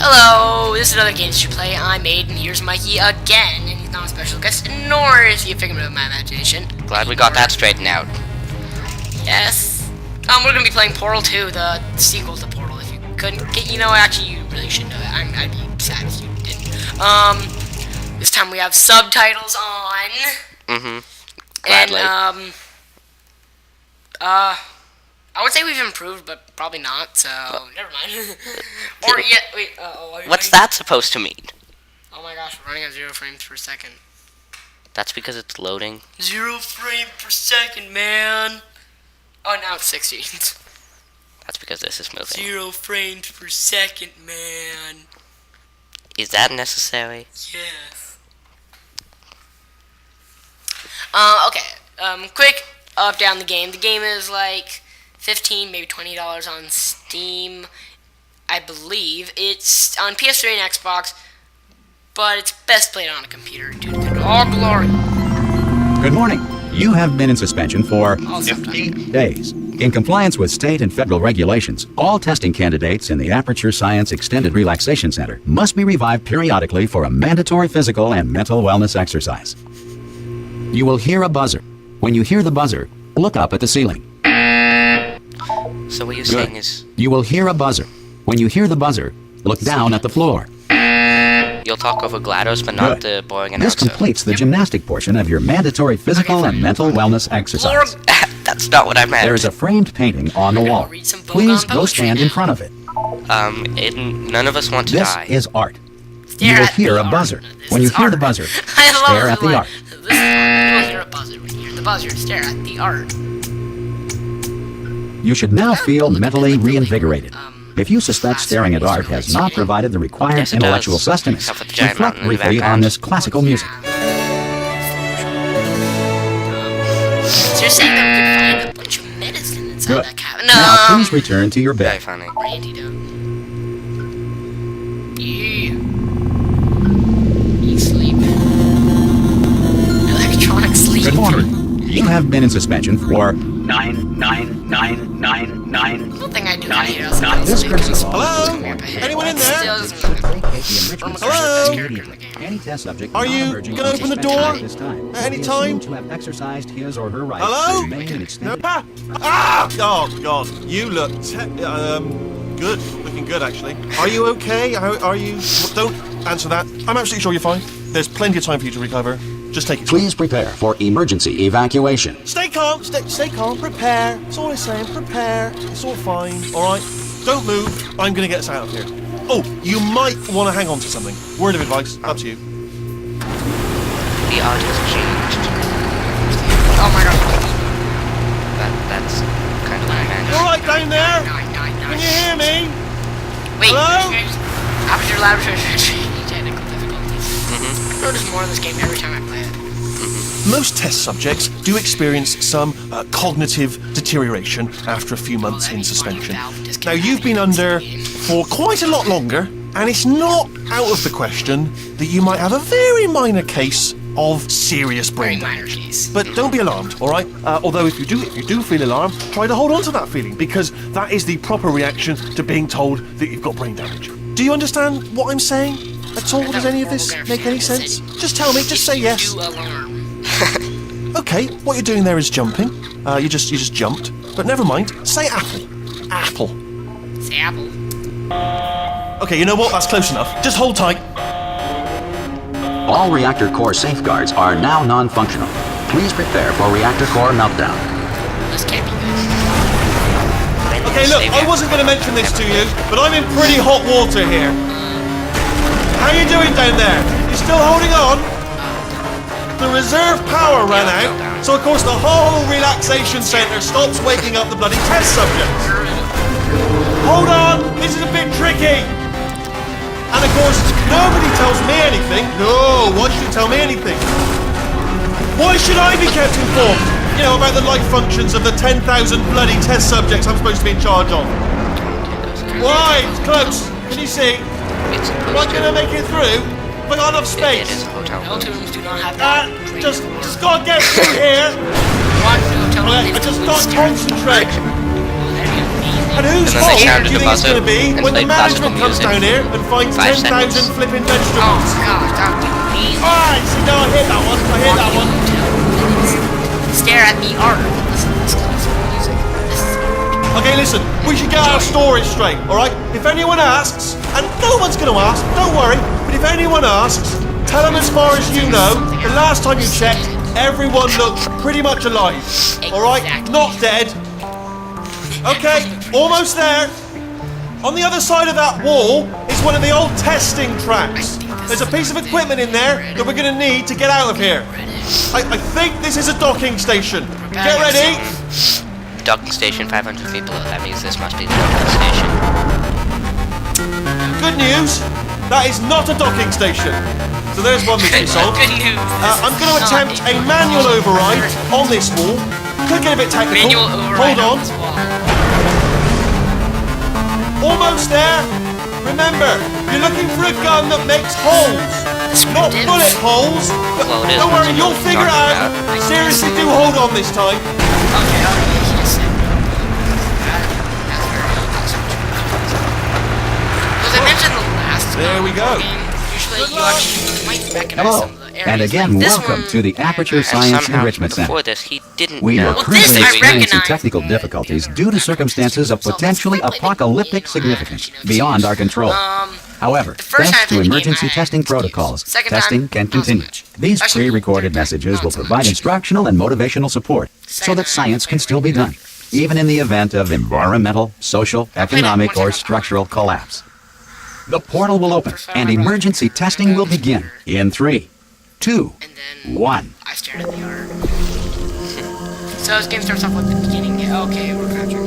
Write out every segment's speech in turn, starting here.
Hello, this is another Games to Play. I'm Aidan, here's Mikey again, and he's not a special guest, nor is he a figment of my imagination. Glad we got that straightened out. Yes. We're gonna be playing Portal 2, the sequel to Portal. If you couldn't get, actually, you really should know that. I'd be sad if you didn't. This time we have subtitles on. Gladly. And, I would say we've improved, but probably not, so never mind. Or, yeah, wait, What's that supposed to mean? Oh my gosh, we're running at 0 frames per second. That's because it's loading. 0 frame per second, man. Oh, now it's 60. That's because this is moving. 0 frames per second, man. Is that necessary? Yes. Okay. Quick up down the game. The game is like $15, maybe $20 on Steam. I believe it's on PS3 and Xbox, but it's best played on a computer due to all glory. Good morning. You have been in suspension for Also 50 days. In compliance with state and federal regulations, all testing candidates in the Aperture Science Extended Relaxation Center must be revived periodically for a mandatory physical and mental wellness exercise. You will hear a buzzer. When you hear the buzzer, look up at the ceiling. So what you're Good. saying is You will hear a buzzer. When you hear the buzzer, look down at the floor. you'll talk over GLaDOS, but not Good. the boring This announcer. completes the gymnastic portion of your mandatory physical and mental wellness exercise. That's not what I meant. There is a framed painting on the wall. read some Please Bogon go poetry stand in now. front of it. None of us want to This die. is art. Stare You will at hear the a art. buzzer. This When you is hear the art. buzzer, I love stare at the art. This is art. You will hear a buzzer. When you hear the buzzer, stare at the art. You should now feel Look at mentally the, reinvigorated. If you suspect staring at art has not provided the required Yes, it intellectual does. sustenance, Except for the giant reflect mountain in the briefly on background. this classical music. So you're saying that we could find a bunch of medicine inside Good. that cabin? Now No. please return to your Very bed. funny. Antidote. Yeah. You sleep. Electronic sleep. Good morning. You have been in suspension for 9. One thing I do hate is This sleep. principle. Hello? Anyone in there? Hello? Any test subject Are you non-emerging gonna on open the suspension door? at this time At any will be time? assumed to have exercised his or her right Hello? to remain in No. extended Oh God, you look good, looking good actually. Are you okay? Are you? Don't answer that. I'm absolutely sure you're fine. There's plenty of time for you to recover. Just take it. Please prepare for emergency evacuation. Stay calm. Stay calm. Prepare. That's all I'm saying. Prepare. It's all fine. All right. Don't move. I'm gonna get us out of here. Oh, you might want to hang on to something. Word of advice. Up to you. The art has changed. Oh my god. That's kind of what I meant. All right down there. Can you hear me? Wait. Hello? After laboratory technical difficulties. I notice more of this game every time I play it. Most test subjects do experience some cognitive deterioration after a few months in suspension. Now, you've been under for quite a lot longer, and it's not out of the question that you might have a very minor case of serious Very brain minor damage. case. But don't be alarmed, all right? Although if you do feel alarmed, try to hold on to that feeling, because that is the proper reaction to being told that you've got brain damage. Do you understand what I'm saying at all? Does any of this make any sense? Just tell me. Just say yes. Do alarm. Okay, what you're doing there is jumping. You just jumped. But never mind. Say apple. Apple. Say apple. Okay, you know what? That's close enough. Just hold tight. All reactor core safeguards are now non-functional. Please prepare for reactor core meltdown. This can't be good. Okay, look, I wasn't going to mention this to you, but I'm in pretty hot water here. How you doing down there? You still holding on? The reserve power ran out, so of course the whole relaxation centre stops waking up the bloody test subjects. Hold on, this is a bit tricky. And of course, nobody tells me anything. No, why should you tell me anything? Why should I be kept informed? You know, about the life functions of the 10,000 bloody test subjects I'm supposed to be in charge of. Why? It's close. Can you see? It's Am I going to make it through? Have I got enough It space? is a hotel. Hotel rooms do not have that. Just gotta get through here. One hotel room I is just with gotta stairs. concentrate. Oh, that'd be amazing. And whose And then they fault do sounded you the think it's buzzer going to be and when the played classical management comes music. down here and finds 5 seconds. 10,000 flipping Oh vegetables? gosh, that would be amazing. Alright, see, no, I hit that one. I hit that one. Stare at the art. Listen to this classical music. This is Okay, listen, we should get our stories straight, alright? If anyone asks, and no one's going to ask, don't worry, but if anyone asks, tell them as far as you know, the last time you checked, everyone looked pretty much alive, alright? Not dead. Okay, almost there. On the other side of that wall is one of the old testing tracks. There's a piece of equipment in there that we're going to need to get out of here. I think this is a docking station. Get ready. Docking station, 500 people. That means this must be the docking station. Good news, that is not a docking station. So there's one mystery solved. good news. I'm going to attempt a manual override on this wall. Could get a bit technical. Manual override. Hold on. this wall. Almost there. Remember, you're looking for a gun that makes holes. Not bullet holes. But Well, it is don't what worry, you're you'll figure it talking out. about. Seriously, do hold on this time. Okay, yes. That's very awesome. As I mentioned the last There we go. game, usually Good you luck. actually might recognize Hello, some of the areas. and again, Like this welcome one, to the Aperture And Science somehow, Enrichment Center. before this, he didn't We know. are Well, currently this I experiencing recognize. technical difficulties due to circumstances of potentially apocalyptic significance beyond our control. However, first thanks time to in the game, emergency I had testing excuse. protocols, Second testing time, can not so continue. much. These Actually, pre-recorded third time, messages not will so provide much. instructional and motivational support so Second that time, science can favorite still be done, even in the event of environmental, social, economic, or structural collapse. The portal will open and emergency testing will begin in 3, 2, And then 1. I stared at the art. So this game starts off with the beginning. Okay, we're crouching.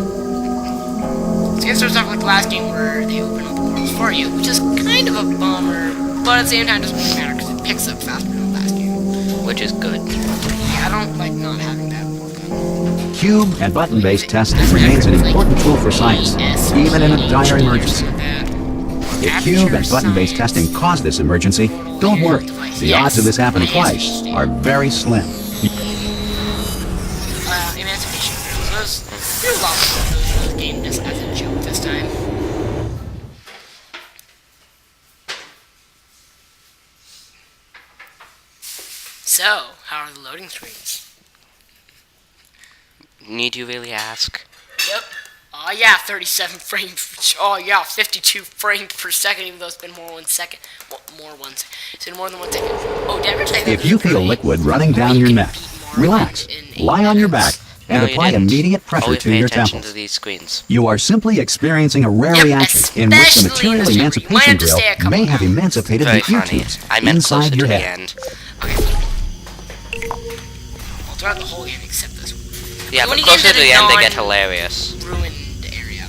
This game starts off like the last game where they open up the portals for you, which is kind of a bummer, but at the same time it doesn't really matter because it picks up faster than the last game. Which is good. Yeah, I don't like not having that work. Cube and button-based testing remains an important tool for science, even in a dire emergency. If cube and button-based testing caused this emergency, don't worry. The odds of this happening twice are very slim. Emancipation Girls. There's a lot of the game just as a joke this time. So, how are the loading screens? Need you really ask? Yep. Oh yeah, 37 frames. Oh yeah, 52 frames per second, even though it's been more 1 second. Well, more ones. It's been more than 1 second. Oh, damn it. If you feel liquid running down your neck, relax, lie on your back, and No, you apply didn't. immediate pressure Always to pay your attention temples. to these screens. You are simply experiencing a rare Yep, reaction in which the especially material in the street. You might emancipation have to stay a grill couple may have hours. emancipated Very the ear funny. tubes I meant closer inside to your the head. end. Okay. Well, throughout the whole game except this one. Yeah, When but you get closer into to the the end, they get hilarious. ruined area.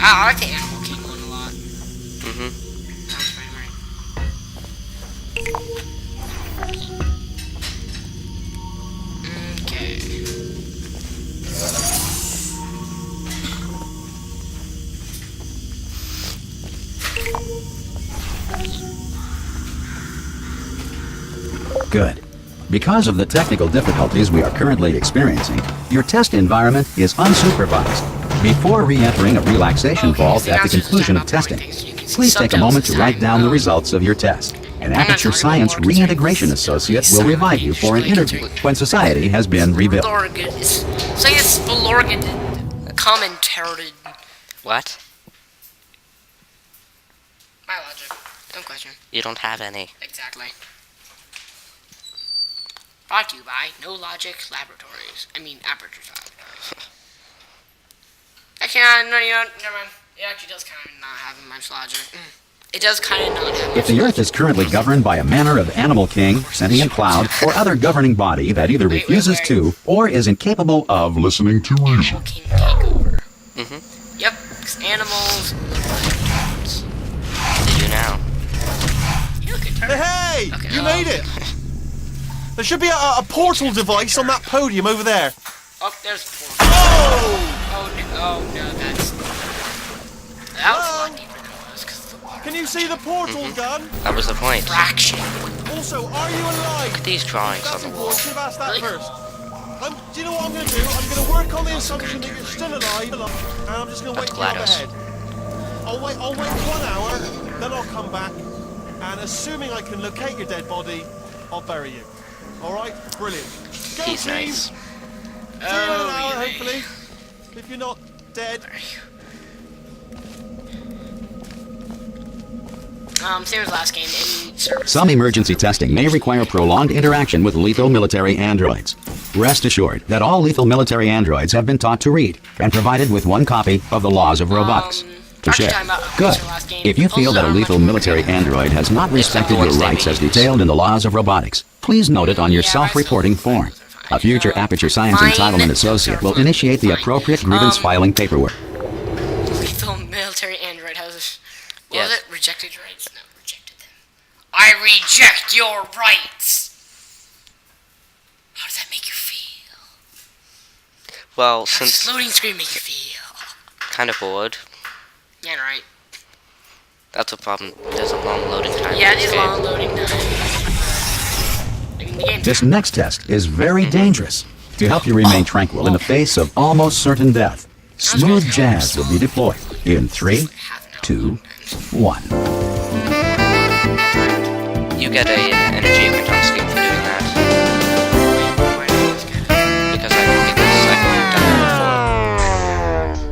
I like the Animal King one a lot. Mm-hmm. Sounds pretty right. Okay. Good. Because of the technical difficulties we are currently experiencing, your test environment is unsupervised. Before re-entering a relaxation vault so at now the it's just conclusion time of about boring testing, things, so you can see please take a subtitles moment to this write time. down the Oh. results of your test. An not Aperture talking Science about more Reintegration concerns. Associate will revive you for an interview when society has been rebuilt. It's like a Spalorgan commentary. What? My logic. Don't question. You don't have any. Exactly. Brought to you by No Logic Laboratories. I mean, Aperture Laboratories. Actually, no, you know, never mind. It actually does kind of not have much logic. It does kind of not have If the Earth is currently governed by a manner of Animal King, Sentient Cloud, or other governing body that either refuses to or is incapable of listening to reason, Animal King takeover. Mm-hmm. Yep, because animals look like turds. Did you now? You look at turds. Hey, Okay, you made it. There should be a portal device on that podium over there. Oh, there's four. Oh! Oh no, that's... That was a lot deeper than it was, because the water Can you see the portal gun? That was the point. fraction. Also, are you alive? Look at these drawings on That's the wall. important. Should have asked that Really? first. Do you know what I'm going to do, I'm going to work on the assumption that you're still alive, and I'm just going to wait for you up GLaDOS. ahead. I'll wait 1 hour, then I'll come back, and assuming I can locate your dead body, I'll bury you. Alright? Brilliant. Go He's team! nice. See you in an hour, hopefully. If you're not dead. Same as last game. Any service. Some emergency testing may require prolonged interaction with lethal military androids. Rest assured that all lethal military androids have been taught to read and provided with 1 copy of the laws of robotics. To actually share. talking about Good. the last game. If you feel that a Also, lethal military android has not respected your rights as detailed in the laws of robotics, please note it on your Yeah, self-reporting form. A future Aperture Science Fine. Entitlement Associate will initiate the Fine. appropriate grievance filing paperwork. Lethal military android has. What Yes. was it? Rejected your rights? No, rejected them. I reject your rights! How does that make you feel? Well, How does since this loading screen make you feel? kind of bored, Yeah, right. that's a problem. There's a long loading time. Yeah, in it this is game. long loading time. I mean, the game's This next test is very dangerous. To help you remain tranquil in the face of almost certain death, smooth jazz will be deployed in 3, 2, 1. You get an achievement on Steam for doing that. Because I've done it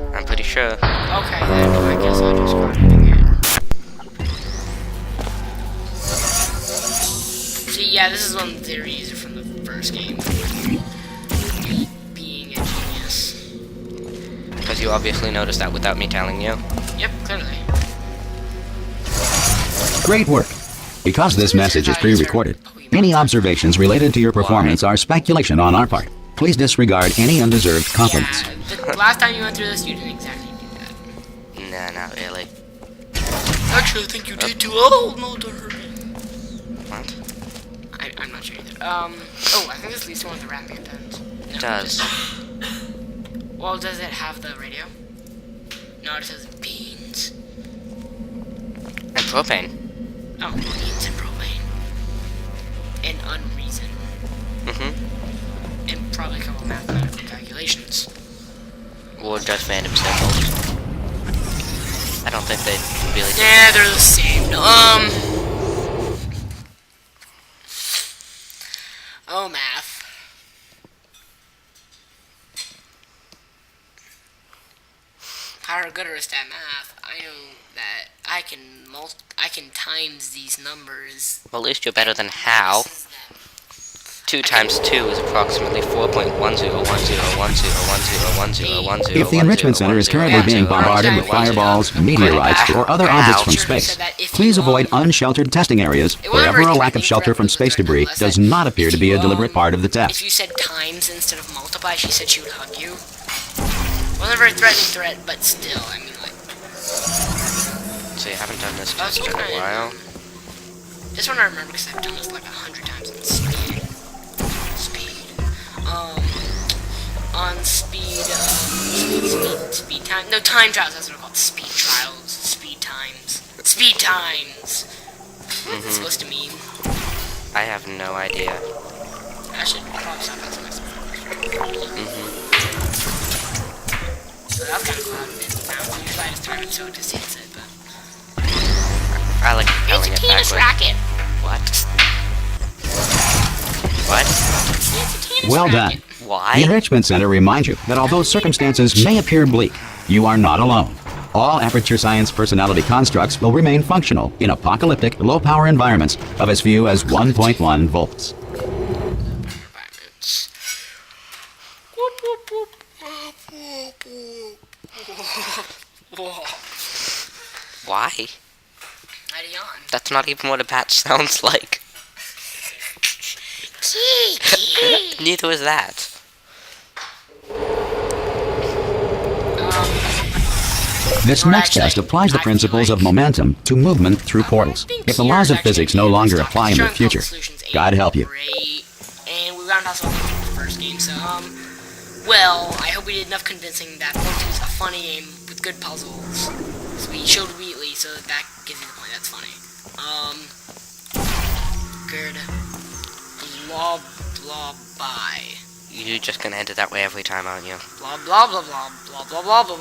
before. I'm pretty sure. Okay, then I guess I'll just go ahead and get it. See, yeah, this is one of the theories from the first game. Being a genius. Because you obviously noticed that without me telling you. Yep, clearly. Great work. Because this message is pre-recorded, any observations related to your performance are speculation on our part. Please disregard any undeserved compliments. Yeah, the last time you went through this, you didn't exactly do that. Nah, not really. Actually, I think you did too. Oh, no, don't hurt me. What? I'm not sure either. Oh, I think this leads to one of the rat man pens. It does. Well, does it have the radio? No, it says beans. And propane. Oh, beans and propane. And unreason. Mm-hmm. And probably a couple mathematical calculations. Or just random symbols. I don't think they really do. Yeah, they're the same. No, Oh, math. How good is at math? I know that I can times these numbers. Well, at least you're better than how. 2 times 2 is approximately 4.10101010101010. If the Enrichment Center is currently being bombarded with fireballs, meteorites, or other objects from space, please avoid unsheltered testing areas wherever a lack of shelter from space debris does not appear to be a deliberate part of the If test. you said times instead of multiply, she said she would hug you. Wasn't a very threatening threat, but still, I mean, like. So you haven't done this That's test in a kinda- while? This one I remember because I've done this like 100 times on speed. On speed time. No, time trials, that's what they're called. Speed trials. Speed times. Speed times. What's it supposed to mean? I have no idea. I should probably stop that next one. So that's kind of cloud it now. Usually I just time it so it just hits it, but. I like propelling It's a it tennis backward. racket. What? What? It's a tennis Well racket. done. Why? The Enrichment Center reminds you that although circumstances may appear bleak, you are not alone. All Aperture Science personality constructs will remain functional in apocalyptic, low-power environments of as few as 1.1 volts. Environments. Whoop, whoop, whoop. Whoa. Why? I had a yawn. That's not even what a bat sounds like. Neither was that. This next test applies the principles of momentum to movement through portals. If the laws of physics no longer apply in the future, God help you. Great. And we round off something from the first game, so, well, I hope we did enough convincing that Portal 2 is a funny game with good puzzles. So we showed Wheatley, so that gives you the point, that's funny. Good. Blah, blah, bye. You're just gonna end it that way every time, aren't you? Blah blah blah blah blah blah blah blah.